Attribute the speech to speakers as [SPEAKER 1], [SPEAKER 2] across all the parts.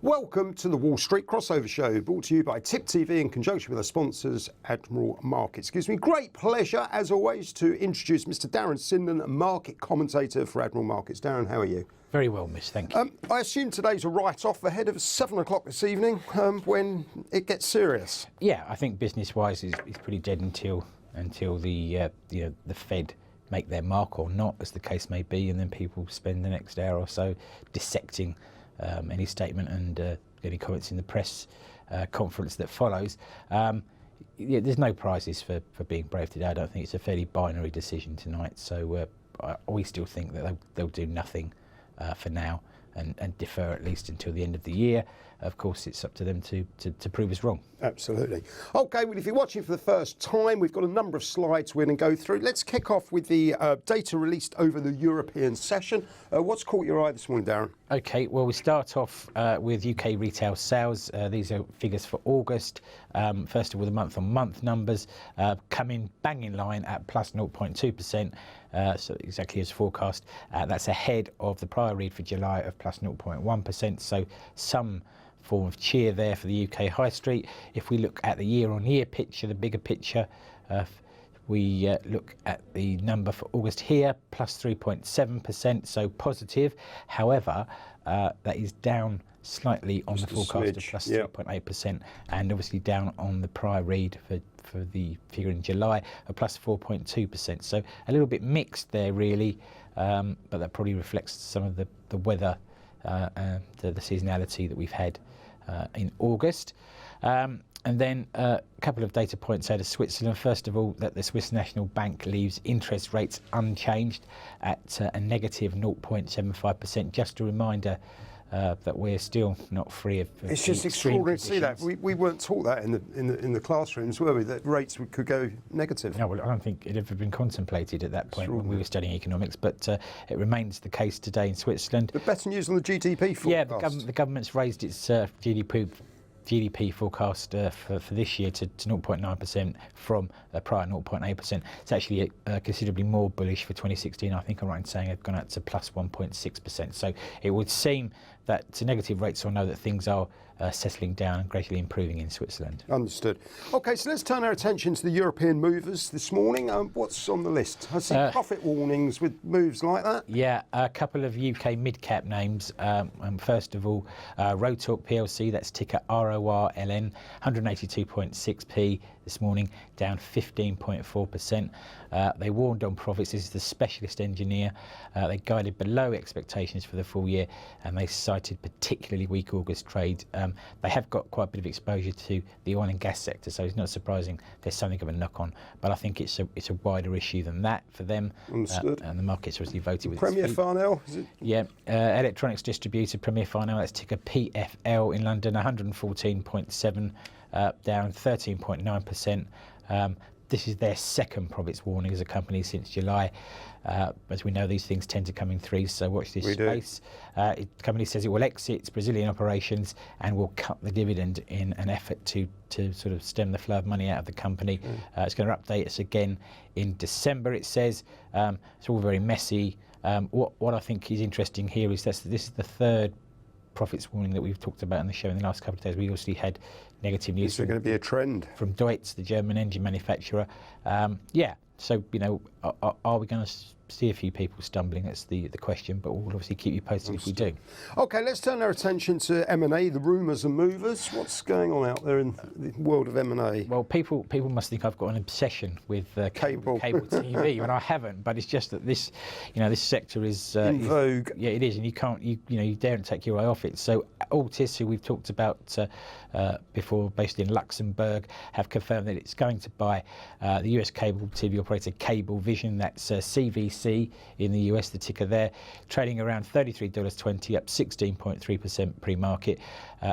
[SPEAKER 1] Welcome to the Wall Street Crossover Show, brought to you by Tip TV in conjunction with our sponsors, Admiral Markets. It gives me great pleasure, as always, to introduce Mr. Darren Sinden, market commentator for Admiral Markets. Darren, how are you?
[SPEAKER 2] Very well, miss, thank you.
[SPEAKER 1] I assume today's a write-off ahead of 7 o'clock this evening, when it gets serious.
[SPEAKER 2] Yeah, I think business-wise is pretty dead until the Fed make their mark or not, as the case may be, and then people spend the next hour or so dissecting any statement and any comments in the press conference that follows. There's no prizes for being brave today. I don't think it's a fairly binary decision tonight. So we still think that they'll do nothing for now and defer at least until the end of the year. Of course, it's up to them to prove us wrong.
[SPEAKER 1] Absolutely. OK, well, if you're watching for the first time, we've got a number of slides we're going to go through. Let's kick off with the data released over the European session. What's caught your eye this morning, Darren?
[SPEAKER 2] OK, well, we start off with UK retail sales. These are figures for August. First of all, the month-on-month numbers come in bang in line at plus 0.2%. So exactly as forecast. That's ahead of the prior read for July of plus 0.1%. So some form of cheer there for the UK high street. If we look at the year-on-year picture, the bigger picture, we look at the number for August here, plus 3.7%, so positive. However, that is down slightly on the forecast of plus 3.8%, and obviously down on the prior read for the figure in July of plus 4.2%. So a little bit mixed there, really, but that probably reflects some of the weather, the seasonality that we've had in August. And then a couple of data points out of Switzerland. First of all, that the Swiss National Bank leaves interest rates unchanged at a negative 0.75%. Just a reminder that we're still not free of
[SPEAKER 1] it's just extraordinary to see that. We weren't taught that in the classrooms, were we? That rates could go negative.
[SPEAKER 2] No, well, I don't think it had ever been contemplated at that point when we were studying economics, but it remains the case today in Switzerland.
[SPEAKER 1] But better news on the GDP forecast.
[SPEAKER 2] Yeah, the government's raised its GDP forecast for this year to 0.9% from a prior 0.8%. It's actually considerably more bullish for 2016. I think I'm right in saying it's gone out to plus 1.6%. So it would seem that to negative rates will know that things are settling down and gradually improving in Switzerland.
[SPEAKER 1] Understood. OK, so let's turn our attention to the European movers this morning. What's on the list? I see profit warnings with moves like that. Yeah,
[SPEAKER 2] a couple of UK mid-cap names. First of all, Rotork PLC, that's ticker RORLN, 182.6p this morning, down 15.4%. They warned on profits. This is the specialist engineer. They guided below expectations for the full year, and they cited particularly weak August trade. They have got quite a bit of exposure to the oil and gas sector, so it's not surprising there's something of a knock-on. But I think it's a wider issue than that for them.
[SPEAKER 1] Understood.
[SPEAKER 2] And the market's obviously voted with
[SPEAKER 1] Premier Farnell, is it?
[SPEAKER 2] Yeah, electronics distributor Premier Farnell, that's ticker PFL in London, 114.7, down 13.9%. This is their second profits warning as a company since July. As we know, these things tend to come in threes, so watch this space. The company says it will exit its Brazilian operations and will cut the dividend in an effort to sort of stem the flow of money out of the company. It's going to update us again in December, it says. It's all very messy. What I think is interesting here is that this is the third profits warning that we've talked about in the show in the last couple of days. We obviously had negative news.
[SPEAKER 1] Is there going to be a trend
[SPEAKER 2] from Deutz, the German engine manufacturer? So, are we going to see a few people stumbling? That's the question, but we'll obviously keep you posted if we do.
[SPEAKER 1] OK, let's turn our attention to M&A, the rumours and movers. What's going on out there in the world of M&A?
[SPEAKER 2] Well, people must think I've got an obsession with cable TV, and I haven't. But it's just that this sector is
[SPEAKER 1] in vogue.
[SPEAKER 2] Yeah, it is, and you daren't take your eye off it. So Altis, who we've talked about before, based in Luxembourg, have confirmed that it's going to buy the US cable TV operator Cablevision. That's CVC in the US, the ticker there, trading around $33.20, up 16.3% pre-market.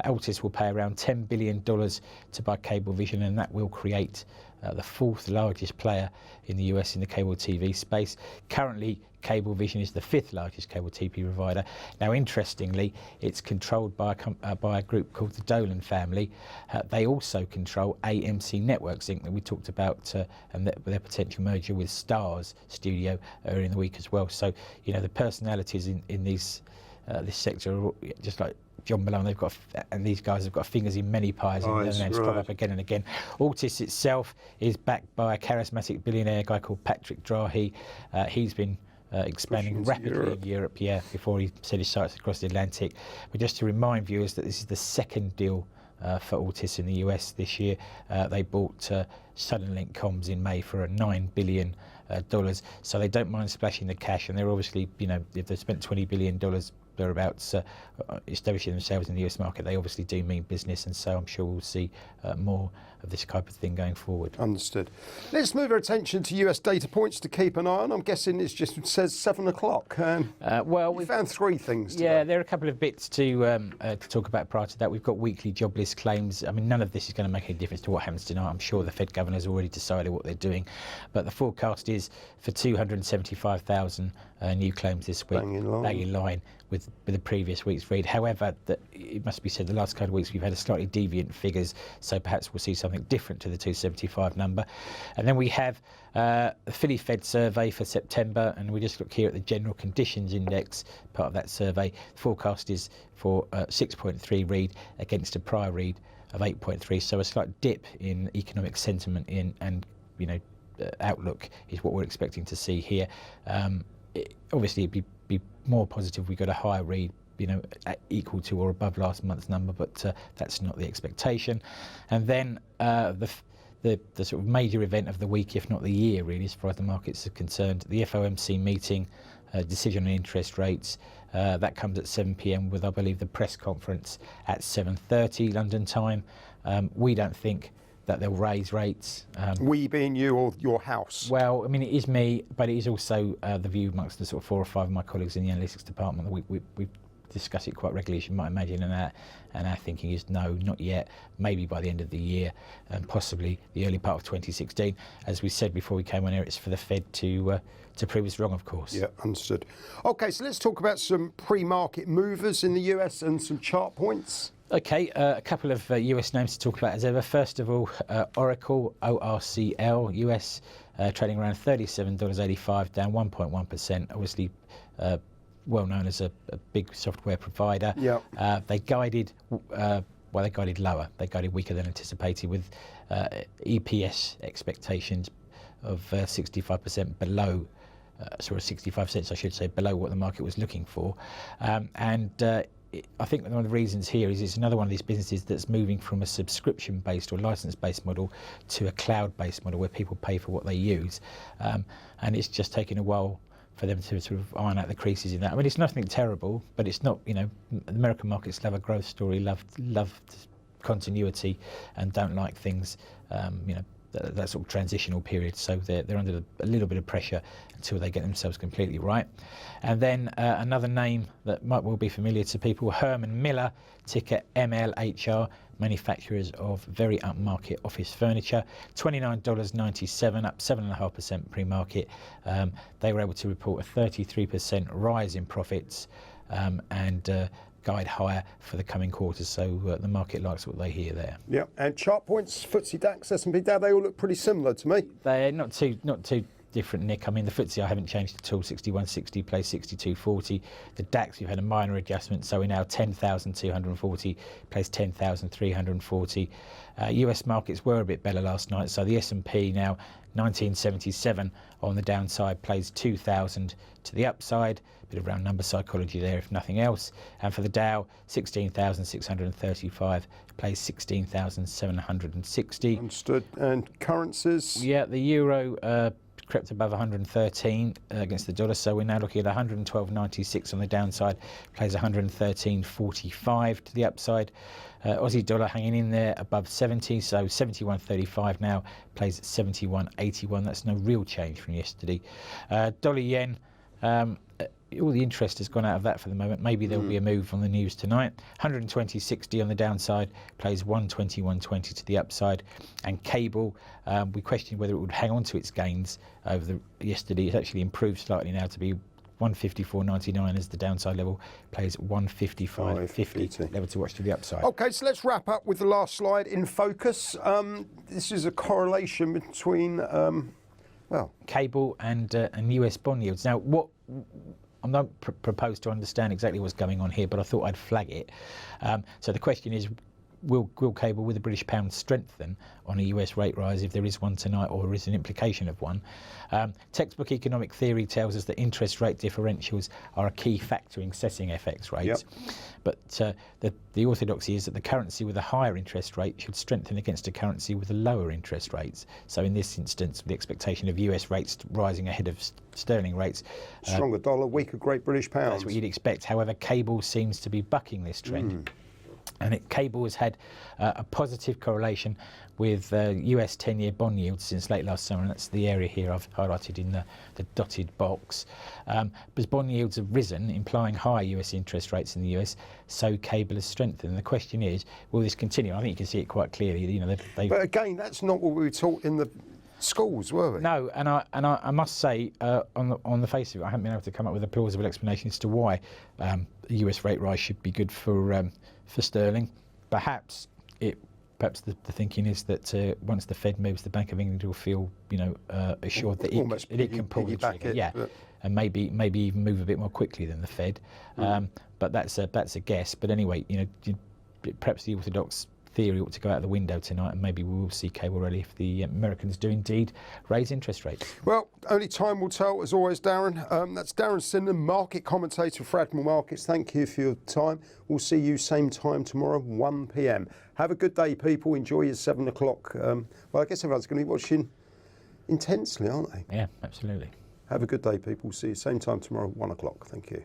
[SPEAKER 2] Altis will pay around $10 billion to buy Cablevision, and that will create the fourth largest player in the US in the cable TV space. Currently, Cablevision is the fifth largest cable TV provider. Now, interestingly, it's controlled by a group called the Dolan family. They also control AMC Networks Inc. that we talked about, and their potential merger with Starz Studio earlier in the week as well. So, the personalities in this sector are just like John Malone, and these guys have got fingers in many pies, and their names crop up again and again. Altis itself is backed by a charismatic billionaire, guy called Patrick Drahi. He's been expanding rapidly in Europe, before he set his sights across the Atlantic. But just to remind viewers that this is the second deal for Altis in the US this year. They bought Southern Link Comms in May for $9 billion. So they don't mind splashing the cash, and they're obviously, if they've spent $20 billion thereabouts establishing themselves in the US market, they obviously do mean business, and so I'm sure we'll see more of this type of thing going forward.
[SPEAKER 1] Understood. Let's move our attention to US data points to keep an eye on. I'm guessing it just says 7 o'clock. Well, we found 3 things today.
[SPEAKER 2] Yeah, there are a couple of bits to talk about prior to that. We've got weekly jobless claims. I mean, none of this is going to make any difference to what happens tonight. I'm sure the Fed governor's already decided what they're doing, but the forecast is for 275,000 new claims this week, bang in line with the previous week's read. However, it must be said the last couple of weeks we've had a slightly deviant figures, so perhaps we'll see something different to the 275 number. And then we have the Philly Fed survey for September, and we just look here at the General Conditions Index, part of that survey. The forecast is for 6.3 read against a prior read of 8.3, so a slight dip in economic sentiment and outlook is what we're expecting to see here. Obviously, it'd be more positive if we got a higher read, equal to or above last month's number, but that's not the expectation. And then the sort of major event of the week, if not the year, really, as far as the markets are concerned, the FOMC meeting, decision on interest rates. That comes at 7 p.m. with, I believe, the press conference at 7:30 London time. We don't think that they'll raise rates.
[SPEAKER 1] We being you or your house?
[SPEAKER 2] Well, I mean, it is me, but it is also the view amongst the sort of 4 or 5 of my colleagues in the analytics department. We discuss it quite regularly, as you might imagine, and our thinking is no, not yet, maybe by the end of the year, and possibly the early part of 2016. As we said before we came on here, it's for the Fed to prove us wrong, of course.
[SPEAKER 1] Yeah, understood. Okay, so let's talk about some pre-market movers in the US and some chart points.
[SPEAKER 2] Okay, a couple of US names to talk about as ever. First of all, Oracle, ORCL, US, trading around $37.85, down 1.1%. Obviously, well known as a big software provider.
[SPEAKER 1] Yeah.
[SPEAKER 2] They guided lower. They guided weaker than anticipated, with EPS expectations of 65% below. 65 cents, I should say, below what the market was looking for, I think one of the reasons here is it's another one of these businesses that's moving from a subscription-based or license-based model to a cloud-based model where people pay for what they use, and it's just taken a while for them to sort of iron out the creases in that. I mean, it's nothing terrible, but it's not, the American markets love a growth story, love continuity, and don't like things, that sort of transitional period. So they're under a little bit of pressure until they get themselves completely right. And then another name that might well be familiar to people, Herman Miller, ticker MLHR, manufacturers of very upmarket office furniture, $29.97, up 7.5% pre-market. They were able to report a 33% rise in profits, and guide higher for the coming quarters, so the market likes what they hear there. Yeah,
[SPEAKER 1] and chart points, FTSE DAX, S&P Dow, they all look pretty similar to me.
[SPEAKER 2] They're not too different, Nick. I mean, the FTSE I haven't changed at all. 6160 plays 6240. The DAX, we've had a minor adjustment, so we're now 10,240 plays 10,340. US markets were a bit better last night, so the S&P now 1977 on the downside, plays 2,000 to the upside. Bit of round number psychology there, if nothing else. And for the Dow, 16,635 plays 16,760.
[SPEAKER 1] Understood. And currencies?
[SPEAKER 2] Yeah, the euro crept above 113 against the dollar, so we're now looking at 112.96 on the downside, plays 113.45 to the upside. Aussie dollar hanging in there above 70, so 71.35 now, plays 71.81. That's no real change from yesterday. Dollar yen, all the interest has gone out of that for the moment. Maybe there'll be a move on the news tonight. 120.60 on the downside, plays 121.20 to the upside. And cable, we questioned whether it would hang on to its gains over yesterday. It's actually improved slightly now to be 154.99 as the downside level, plays 155.50, level to watch to the upside.
[SPEAKER 1] Okay, so let's wrap up with the last slide in focus. This is a correlation between,
[SPEAKER 2] cable and US bond yields. Now, what not proposed to understand exactly what's going on here, but I thought I'd flag it. So the question is, will cable with the British pound strengthen on a US rate rise if there is one tonight, or is an implication of one? Textbook economic theory tells us that interest rate differentials are a key factor in setting FX rates. Yep. But the orthodoxy is that the currency with a higher interest rate should strengthen against a currency with a lower interest rates. So in this instance, the expectation of US rates rising ahead of sterling rates.
[SPEAKER 1] Stronger dollar, weaker Great British pound.
[SPEAKER 2] That's what you'd expect. However, cable seems to be bucking this trend. And cable has had a positive correlation with US 10-year bond yields since late last summer, and that's the area here I've highlighted in the dotted box. As bond yields have risen, implying higher US interest rates in the US, so cable has strengthened. And the question is, will this continue? I think you can see it quite clearly. You know,
[SPEAKER 1] but again, that's not what we were taught in the schools, were we?
[SPEAKER 2] No, and I must say, on the face of it, I haven't been able to come up with a plausible explanation as to why a US rate rise should be good for sterling. Perhaps the thinking is that once the Fed moves, the Bank of England will feel, assured that it can pull the trigger, and maybe even move a bit more quickly than the Fed. But that's a guess. But anyway, perhaps the orthodox theory ought to go out the window tonight, and maybe we will see cable rally if the Americans do indeed raise interest rates.
[SPEAKER 1] Well, only time will tell, as always, Darren. That's Darren Sinden, market commentator for Admiral Markets. Thank you for your time. We'll see you same time tomorrow, 1 p.m. Have a good day, people. Enjoy your 7 o'clock. Well, I guess everyone's going to be watching intensely, aren't they?
[SPEAKER 2] Yeah, absolutely.
[SPEAKER 1] Have a good day, people. See you same time tomorrow, 1 o'clock. Thank you.